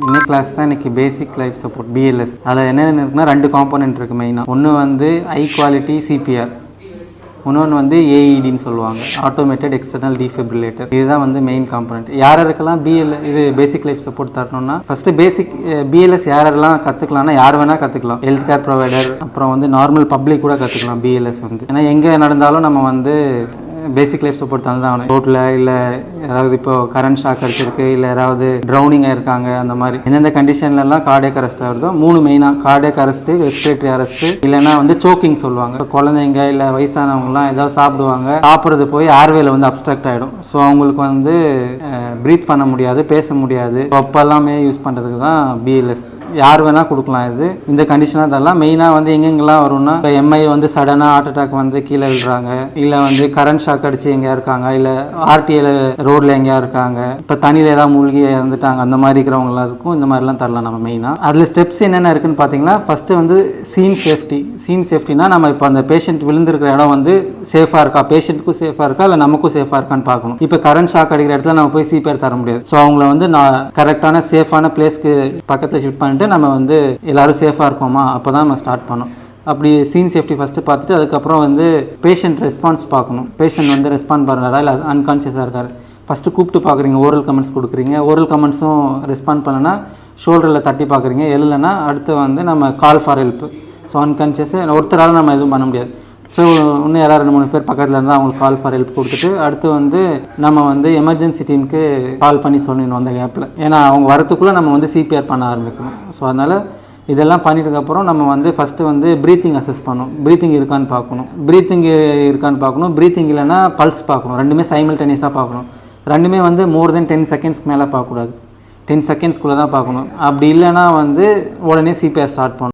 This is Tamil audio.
இன்னைக்கு கிளாஸ் தான் இன்னைக்கு பேசிக் லைஃப் சப்போர்ட் பிஎல்எஸ். அதில் என்னென்ன இருக்குன்னா 2 காம்போனன்ட் இருக்குது மெயினாக. ஒன்று வந்து ஹை குவாலிட்டி சிபிஆர், இன்னொன்று வந்து ஏஇடின்னு சொல்லுவாங்க, ஆட்டோமேட்டட் எக்ஸ்டர்னல் டிஃபிப்ரிலேட்டர். இதுதான் வந்து மெயின் காம்போனன்ட். யாரெல்லாம் இது பேசிக் லைஃப் சப்போர்ட் தரணும்னா ஃபஸ்ட்டு பேசிக் பிஎல்எஸ் யாரெல்லாம் கற்றுக்கலாம்னா யார் வேணால் கற்றுக்கலாம். ஹெல்த் கேர் ப்ரொவைடர், அப்புறம் வந்து நார்மல் பப்ளிக் கூட கற்றுக்கலாம் பிஎல்எஸ் வந்து. ஏன்னா எங்கே நடந்தாலும் நம்ம வந்து பேசிக் லைஃப் சப்போர்ட் தந்து தான் ரோட்டில் இல்லை ஏதாவது இப்போ கரண்ட் ஷாக் அடிச்சிருக்கு, இல்லை யாராவது ட்ரௌனிங்காக இருக்காங்க, அந்த மாதிரி எந்தெந்த கண்டிஷன்லலாம் கார்டியக் அரெஸ்ட் ஆகுதோ 3 மெயினாக கார்டியக் அரெஸ்ட்டு, ரெஸ்பிரேட்டரி அரெஸ்ட்டு, இல்லைன்னா வந்து சோக்கிங் சொல்லுவாங்க. குழந்தைங்க இல்லை வயசானவங்கலாம் ஏதாவது சாப்பிட்றது போய் ஏர்வேல வந்து அப்ஸ்ட்ரக்ட் ஆகிடும். ஸோ அவங்களுக்கு வந்து ப்ரீத் பண்ண முடியாது, பேச முடியாது. அப்போல்லாமே யூஸ் பண்ணுறதுக்கு தான் பிஎல்எஸ். யார் வேணால் கொடுக்கலாம். இது இந்த கண்டிஷனாக தரலாம். மெயினாக வந்து எங்கெங்கெல்லாம் வரும்னா இப்போ எம்ஐ வந்து சடனாக ஹார்ட் அட்டாக் வந்து கீழே விழுறாங்க, இல்லை வந்து கரண்ட் ஷாக் அடிச்சு எங்கேயா இருக்காங்க, இல்லை ஆர்டிஏல ரோட்டில் எங்கேயா இருக்காங்க, இப்போ தண்ணியில் ஏதாவது மூழ்கி இறந்துட்டாங்க, அந்த மாதிரி இருக்கிறவங்களாம் இருக்கும். இந்த மாதிரிலாம் தரலாம் நம்ம மெயினாக. அதில் ஸ்டெப்ஸ் என்னென்ன இருக்குன்னு பார்த்தீங்கன்னா, ஃபஸ்ட்டு வந்து சீன் சேஃப்டினா நம்ம இப்போ அந்த பேஷண்ட் விழுந்திருக்கிற இடம் வந்து சேஃபாக இருக்கா, பேஷண்ட்டுக்கும் சேஃபாக இருக்கா, இல்லை நமக்கும் சேஃபாக இருக்கான்னு பார்க்கணும். இப்போ கரண்ட் ஷாக் அடிக்கிற இடத்துல நம்ம போய் சிபிஆர் தர முடியாது. ஸோ அவங்கள வந்து நான் கரெக்டான சேஃபான பிளேஸ்க்கு பக்கத்தில் ஷிஃப்ட் பண்ணிட்டு நம்ம வந்து எல்லாரும் சேஃபாக இருக்கோமா அப்போ தான் நம்ம ஸ்டார்ட் பண்ணோம். அப்படி சீன் சேஃப்டி ஃபஸ்ட்டு பார்த்துட்டு அதுக்கப்புறம் வந்து பேஷண்ட் ரெஸ்பான்ஸ் பார்க்கணும். பேஷண்ட் வந்து ரெஸ்பாண்ட் பண்ணுறாரா இல்லை அன்கான்ஷியஸாக இருக்காரு. ஃபஸ்ட்டு கூப்பிட்டு பார்க்குறீங்க, ஓரல் கமெண்ட்ஸ் கொடுக்குறீங்க. ஓரல் கமெண்ட்ஸும் ரெஸ்பாண்ட் பண்ணனா ஷோல்டரில் தட்டி பார்க்குறீங்க. இல்லைன்னா அடுத்து வந்து நம்ம கால் ஃபார் ஹெல்ப். ஸோ அன்கான்ஷியஸு ஒருத்தரால் நம்ம எதுவும் பண்ண முடியாது. ஸோ இன்னும் யாராவது 2-3 பேர் பக்கத்தில் இருந்தால் அவங்களுக்கு கால் ஃபார் ஹெல்ப் கொடுத்துட்டு அடுத்து வந்து நம்ம வந்து எமர்ஜென்சி டீமுக்கு கால் பண்ணி சொல்லிடணும் அந்த கேப்பில். ஏன்னா அவங்க வரத்துக்குள்ளே நம்ம வந்து சிபிஆர் பண்ண ஆரம்பிக்கணும். ஸோ அதனால் இதெல்லாம் பண்ணிட்டதுக்கப்புறம் நம்ம வந்து ஃபஸ்ட்டு வந்து ப்ரீத்திங் அசஸ் பண்ணணும். ப்ரீத்திங் இருக்கான்னு பார்க்கணும். ப்ரீத்திங் இல்லைன்னா பல்ஸ் பார்க்கணும். ரெண்டுமே சைமல்டேனியஸாக பார்க்கணும். ரெண்டுமே வந்து மோர் தென் 10 செகண்ட்ஸ்க்கு மேலே பார்க்கக்கூடாது. 10 செகண்ட்ஸ்குள்ளே தான் பார்க்கணும். அப்படி இல்லைன்னா வந்து உடனே சிபிஆர் ஸ்டார்ட் பண்ணணும்.